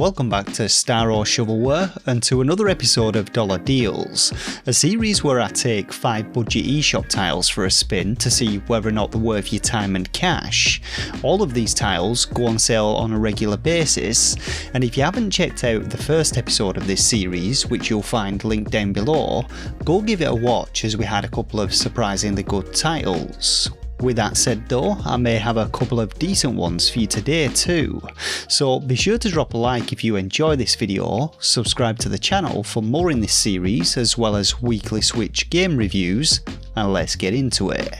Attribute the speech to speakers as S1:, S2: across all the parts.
S1: welcome back to Star or Shovelware and to another episode of Dollar Deals, a series where I take 5 budget eShop tiles for a spin to see whether or not they're worth your time and cash. All of these tiles go on sale on a regular basis, and if you haven't checked out the first episode of this series, which you'll find linked down below, go give it a watch as we had a couple of surprisingly good titles. With that said though, I may have a couple of decent ones for you today too, so be sure to drop a like if you enjoy this video, subscribe to the channel for more in this series as well as weekly Switch game reviews, and let's get into it.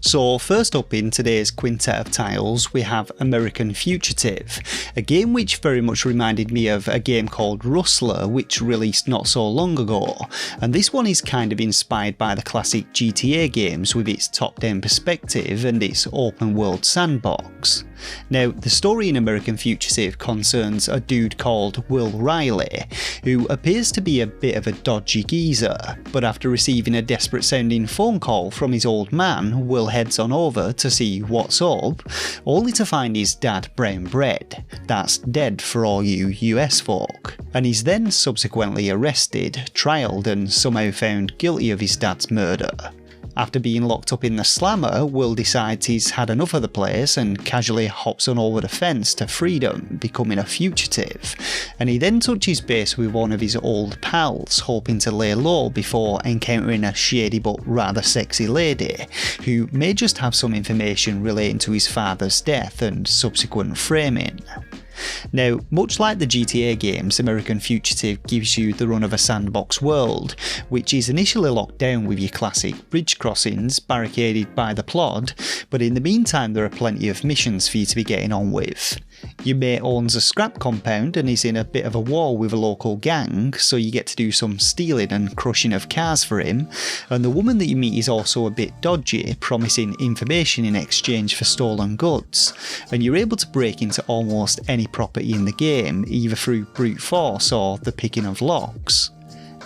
S1: So first up in today's quintet of tiles we have American Fugitive, a game which very much reminded me of a game called Rustler which released not so long ago, and this one is kind of inspired by the classic GTA games with its top-down perspective and its open world sandbox. Now, the story in American Fugitive concerns a dude called Will Riley, who appears to be a bit of a dodgy geezer, but after receiving a desperate sounding phone call from his old man, Will heads on over to see what's up, only to find his dad brown bread. That's dead for all you US folk. And he's then subsequently arrested, trialed and somehow found guilty of his dad's murder. After being locked up in the slammer, Will decides he's had enough of the place and casually hops on over the fence to freedom, becoming a fugitive, and he then touches base with one of his old pals, hoping to lay low before encountering a shady but rather sexy lady, who may just have some information relating to his father's death and subsequent framing. Now, much like the GTA games, American Fugitive gives you the run of a sandbox world, which is initially locked down with your classic bridge crossings barricaded by the plot, but in the meantime there are plenty of missions for you to be getting on with. Your mate owns a scrap compound and is in a bit of a war with a local gang, so you get to do some stealing and crushing of cars for him, and the woman that you meet is also a bit dodgy, promising information in exchange for stolen goods, and you're able to break into almost any property in the game, either through brute force or the picking of locks.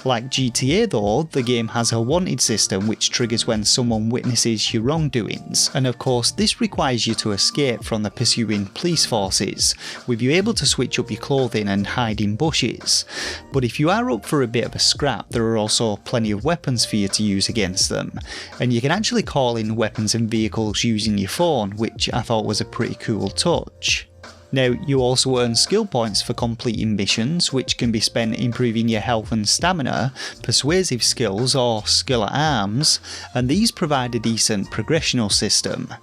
S1: Like GTA though, the game has a wanted system which triggers when someone witnesses your wrongdoings, and of course this requires you to escape from the pursuing police forces, with you able to switch up your clothing and hide in bushes. But if you are up for a bit of a scrap, there are also plenty of weapons for you to use against them, and you can actually call in weapons and vehicles using your phone, which I thought was a pretty cool touch. Now, you also earn skill points for completing missions, which can be spent improving your health and stamina, persuasive skills or skill at arms, and these provide a decent progressional system.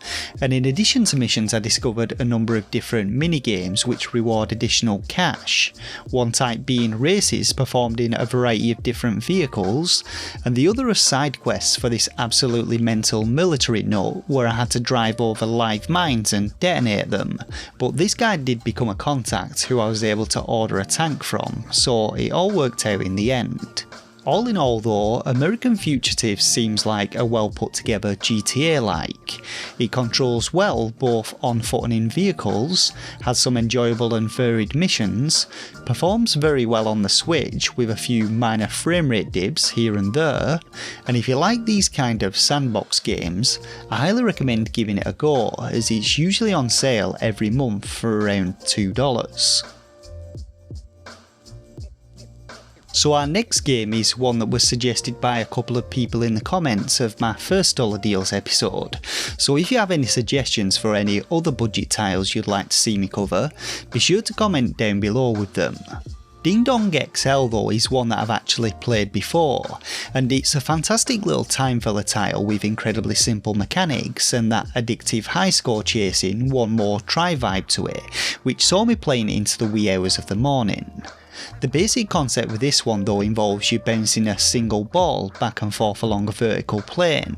S1: And in addition to missions, I discovered a number of different mini-games which reward additional cash, one type being races performed in a variety of different vehicles, and the other are side quests for this absolutely mental military note where I had to drive over live mines and detonate them, but this guy did become a contact who I was able to order a tank from, so it all worked out in the end. All in all though, American Fugitive seems like a well put together GTA-like. It controls well both on foot and in vehicles, has some enjoyable and varied missions, performs very well on the Switch with a few minor frame rate dips here and there, and if you like these kind of sandbox games, I highly recommend giving it a go as it's usually on sale every month for around $2. So our next game is one that was suggested by a couple of people in the comments of my first Dollar Deals episode, so if you have any suggestions for any other budget tiles you'd like to see me cover, be sure to comment down below with them. Ding Dong XL though is one that I've actually played before, and it's a fantastic little time filler tile with incredibly simple mechanics and that addictive high score chasing one more try vibe to it, which saw me playing into the wee hours of the morning. The basic concept with this one though involves you bouncing a single ball back and forth along a vertical plane.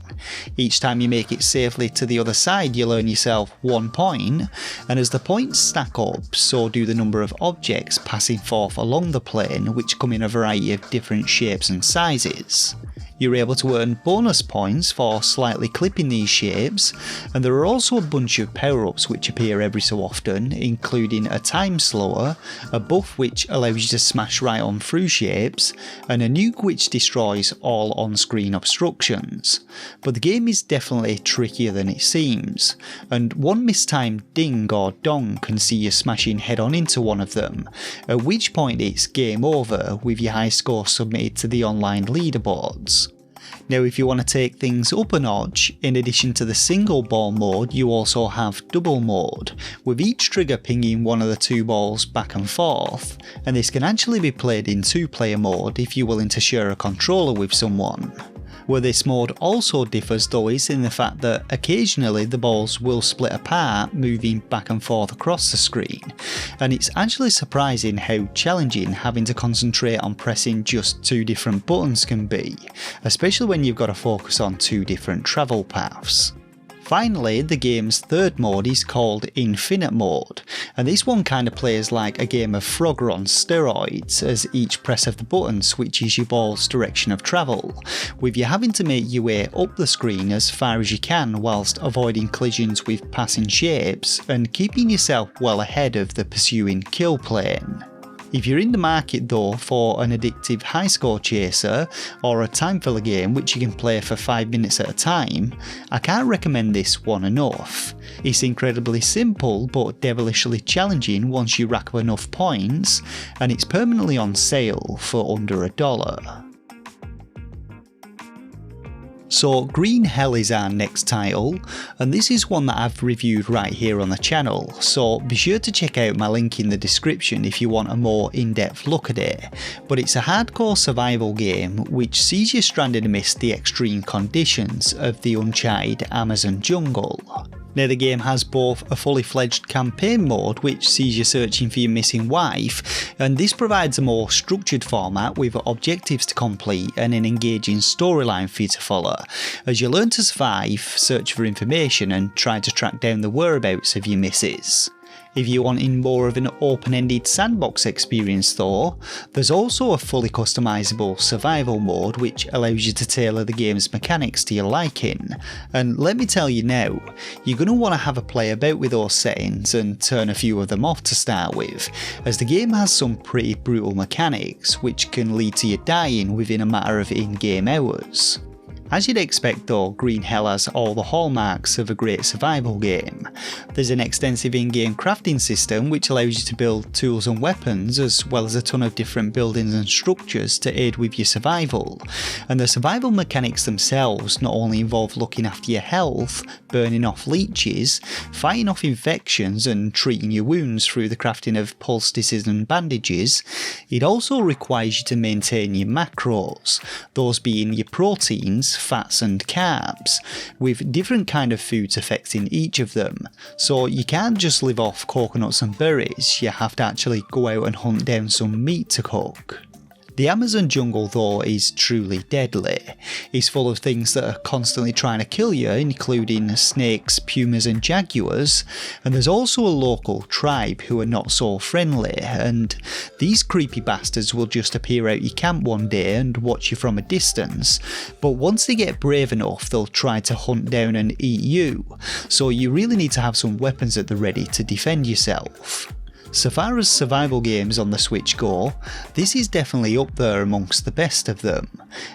S1: Each time you make it safely to the other side you'll earn yourself 1 point, and as the points stack up so do the number of objects passing forth along the plane, which come in a variety of different shapes and sizes. You're able to earn bonus points for slightly clipping these shapes, and there are also a bunch of power-ups which appear every so often, including a time slower, a buff which allows you to smash right on through shapes, and a nuke which destroys all on-screen obstructions. But the game is definitely trickier than it seems, and one mistimed ding or dong can see you smashing head-on into one of them, at which point it's game over with your high score submitted to the online leaderboards. Now if you want to take things up a notch, in addition to the single ball mode you also have double mode, with each trigger pinging one of the two balls back and forth, and this can actually be played in 2-player mode if you're willing to share a controller with someone. Where this mode also differs though is in the fact that occasionally the balls will split apart, moving back and forth across the screen, and it's actually surprising how challenging having to concentrate on pressing just 2 different buttons can be, especially when you've got to focus on 2 different travel paths. Finally, the game's third mode is called Infinite Mode, and this one kind of plays like a game of Frogger on steroids, as each press of the button switches your ball's direction of travel, with you having to make your way up the screen as far as you can whilst avoiding collisions with passing shapes and keeping yourself well ahead of the pursuing kill plane. If you're in the market though for an addictive high score chaser or a time filler game which you can play for 5 minutes at a time, I can't recommend this one enough. It's incredibly simple but devilishly challenging once you rack up enough points, and it's permanently on sale for under $1. So Green Hell is our next title, and this is one that I've reviewed right here on the channel, so be sure to check out my link in the description if you want a more in-depth look at it. But it's a hardcore survival game which sees you stranded amidst the extreme conditions of the uncharted Amazon jungle. Now the game has both a fully fledged campaign mode which sees you searching for your missing wife, and this provides a more structured format with objectives to complete and an engaging storyline for you to follow, as you learn to survive, search for information and try to track down the whereabouts of your missus. If you're wanting more of an open-ended sandbox experience though, there's also a fully customisable survival mode which allows you to tailor the game's mechanics to your liking, and let me tell you now, you're going to want to have a play about with those settings and turn a few of them off to start with, as the game has some pretty brutal mechanics which can lead to you dying within a matter of in-game hours. As you'd expect though, Green Hell has all the hallmarks of a great survival game. There's an extensive in-game crafting system which allows you to build tools and weapons, as well as a ton of different buildings and structures to aid with your survival. And the survival mechanics themselves not only involve looking after your health, burning off leeches, fighting off infections and treating your wounds through the crafting of poultices and bandages, it also requires you to maintain your macros, those being your proteins, fats and carbs, with different kind of foods affecting each of them. So you can't just live off coconuts and berries, you have to actually go out and hunt down some meat to cook. The Amazon jungle though is truly deadly. It's full of things that are constantly trying to kill you, including snakes, pumas and jaguars, and there's also a local tribe who are not so friendly, and these creepy bastards will just appear out your camp one day and watch you from a distance, but once they get brave enough they'll try to hunt down and eat you, so you really need to have some weapons at the ready to defend yourself. So far as survival games on the Switch go, this is definitely up there amongst the best of them,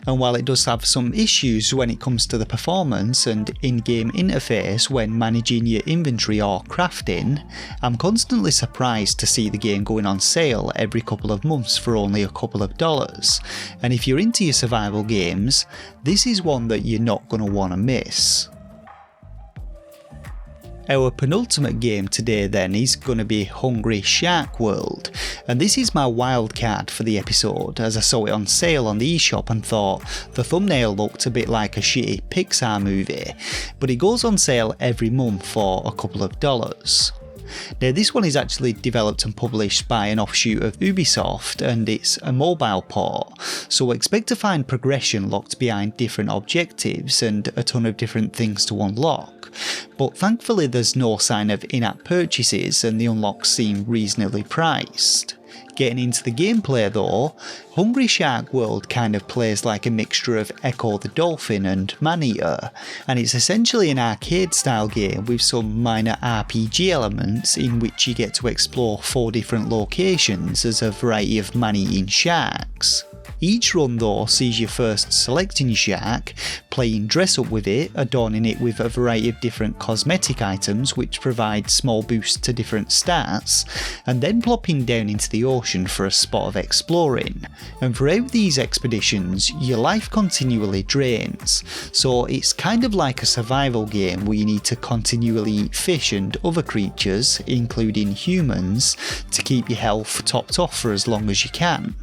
S1: and while it does have some issues when it comes to the performance and in-game interface when managing your inventory or crafting, I'm constantly surprised to see the game going on sale every couple of months for only a couple of dollars, and if you're into your survival games, this is one that you're not going to want to miss. Our penultimate game today then is going to be Hungry Shark World, and this is my wild card for the episode as I saw it on sale on the eShop and thought the thumbnail looked a bit like a shitty Pixar movie, but it goes on sale every month for a couple of dollars. Now this one is actually developed and published by an offshoot of Ubisoft, and it's a mobile port, so expect to find progression locked behind different objectives and a ton of different things to unlock. but thankfully there's no sign of in-app purchases and the unlocks seem reasonably priced. Getting into the gameplay though, Hungry Shark World kind of plays like a mixture of Echo the Dolphin and Maneater, and it's essentially an arcade style game with some minor RPG elements in which you get to explore 4 different locations as a variety of man-eating sharks. Each run though sees you first selecting your shark, playing dress up with it, adorning it with a variety of different cosmetic items which provide small boosts to different stats, and then plopping down into the ocean for a spot of exploring. And throughout these expeditions, your life continually drains, so it's kind of like a survival game where you need to continually eat fish and other creatures, including humans, to keep your health topped off for as long as you can.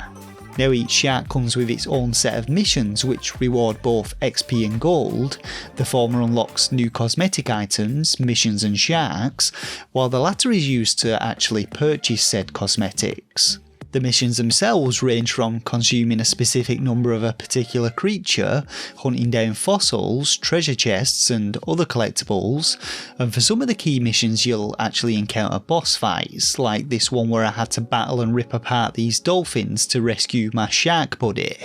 S1: Now each shark comes with its own set of missions which reward both XP and gold. The former unlocks new cosmetic items, missions and sharks, while the latter is used to actually purchase said cosmetics. The missions themselves range from consuming a specific number of a particular creature, hunting down fossils, treasure chests and other collectibles, and for some of the key missions you'll actually encounter boss fights, like this one where I had to battle and rip apart these dolphins to rescue my shark buddy.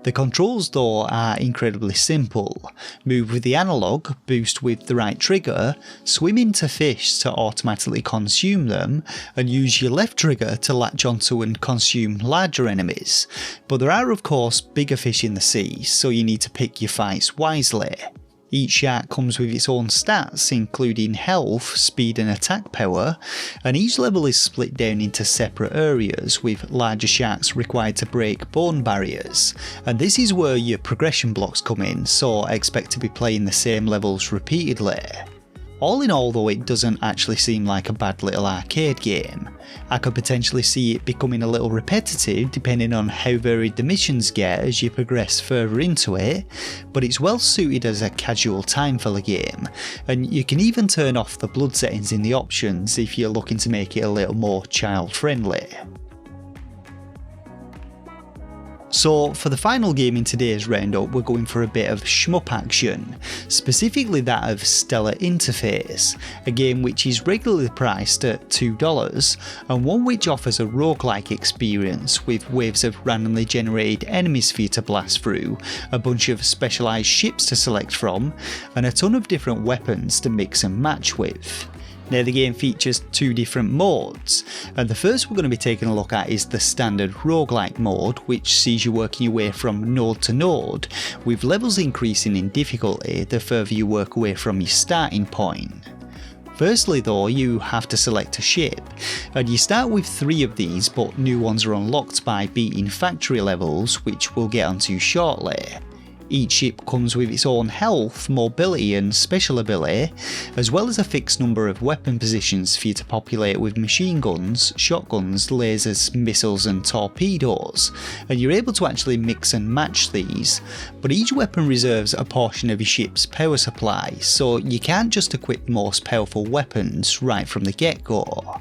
S1: The controls though are incredibly simple. Move with the analog, boost with the right trigger, swim into fish to automatically consume them, and use your left trigger to latch onto and consume larger enemies. But there are of course bigger fish in the sea, so you need to pick your fights wisely. Each shark comes with its own stats, including health, speed and attack power, and each level is split down into separate areas, with larger sharks required to break bone barriers. And this is where your progression blocks come in, so expect to be playing the same levels repeatedly. All in all though, it doesn't actually seem like a bad little arcade game. I could potentially see it becoming a little repetitive depending on how varied the missions get as you progress further into it, but it's well suited as a casual time filler game, and you can even turn off the blood settings in the options if you're looking to make it a little more child friendly. So for the final game in today's roundup, we're going for a bit of shmup action, specifically that of Stellar Interface, a game which is regularly priced at $2 and one which offers a roguelike experience with waves of randomly generated enemies for you to blast through, a bunch of specialised ships to select from, and a ton of different weapons to mix and match with. Now the game features 2 different modes, and the first we're going to be taking a look at is the standard roguelike mode, which sees you working your way from node to node, with levels increasing in difficulty the further you work away from your starting point. Firstly though, you have to select a ship, and you start with 3 of these, but new ones are unlocked by beating factory levels, which we'll get onto shortly. Each ship comes with its own health, mobility and special ability, as well as a fixed number of weapon positions for you to populate with machine guns, shotguns, lasers, missiles and torpedoes, and you're able to actually mix and match these, but each weapon reserves a portion of your ship's power supply, so you can't just equip the most powerful weapons right from the get-go.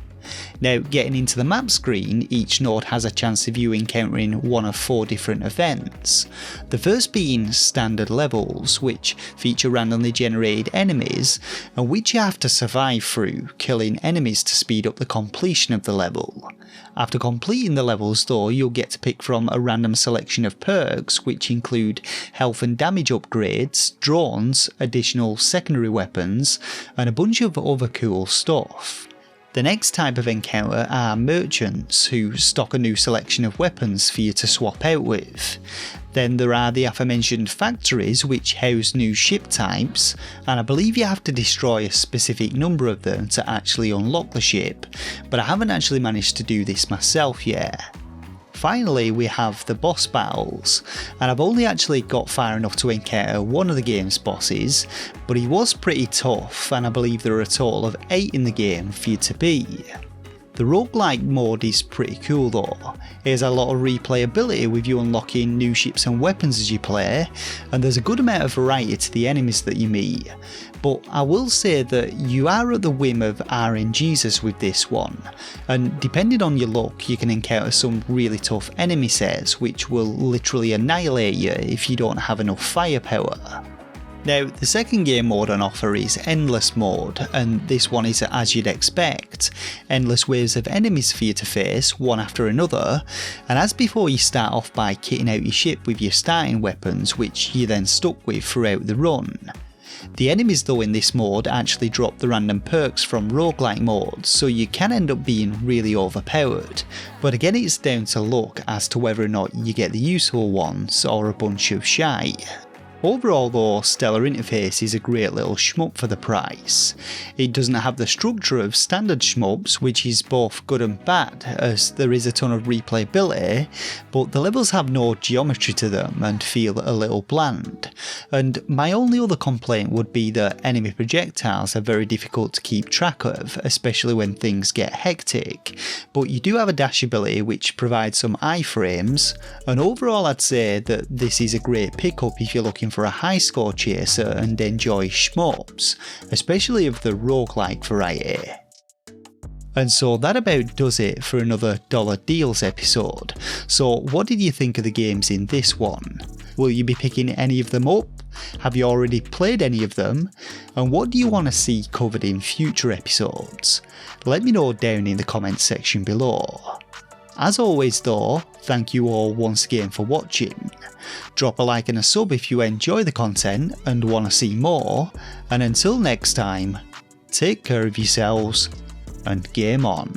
S1: Now getting into the map screen, each node has a chance of you encountering one of 4 different events. The first being standard levels, which feature randomly generated enemies and which you have to survive through, killing enemies to speed up the completion of the level. After completing the levels though, you'll get to pick from a random selection of perks which include health and damage upgrades, drones, additional secondary weapons and a bunch of other cool stuff. The next type of encounter are merchants, who stock a new selection of weapons for you to swap out with. Then there are the aforementioned factories which house new ship types, and I believe you have to destroy a specific number of them to actually unlock the ship, but I haven't actually managed to do this myself yet. Finally, we have the boss battles, and I've only actually got far enough to encounter one of the game's bosses, but he was pretty tough, and I believe there are a total of 8 in the game for you to beat. The roguelike mode is pretty cool though. It has a lot of replayability with you unlocking new ships and weapons as you play, and there's a good amount of variety to the enemies that you meet. But I will say that you are at the whim of RNGs with this one, and depending on your luck you can encounter some really tough enemy sets which will literally annihilate you if you don't have enough firepower. Now, the second game mode on offer is Endless Mode, and this one is as you'd expect. Endless waves of enemies for you to face, one after another, and as before you start off by kitting out your ship with your starting weapons, which you're then stuck with throughout the run. The enemies though in this mode actually drop the random perks from roguelike modes, so you can end up being really overpowered, but again it's down to luck as to whether or not you get the useful ones or a bunch of shite. Overall though, Stellar Interface is a great little shmup for the price. It doesn't have the structure of standard shmups, which is both good and bad, as there is a ton of replayability, but the levels have no geometry to them and feel a little bland. And my only other complaint would be that enemy projectiles are very difficult to keep track of, especially when things get hectic, but you do have a dash ability which provides some iframes, and overall I'd say that this is a great pickup if you're looking for a high score chaser and enjoy shmups, especially of the roguelike variety. And so that about does it for another Dollar Deals episode. So what did you think of the games in this one? Will you be picking any of them up? Have you already played any of them? And what do you want to see covered in future episodes? Let me know down in the comments section below. As always though, thank you all once again for watching. Drop a like and a sub if you enjoy the content and want to see more, and until next time, take care of yourselves and game on.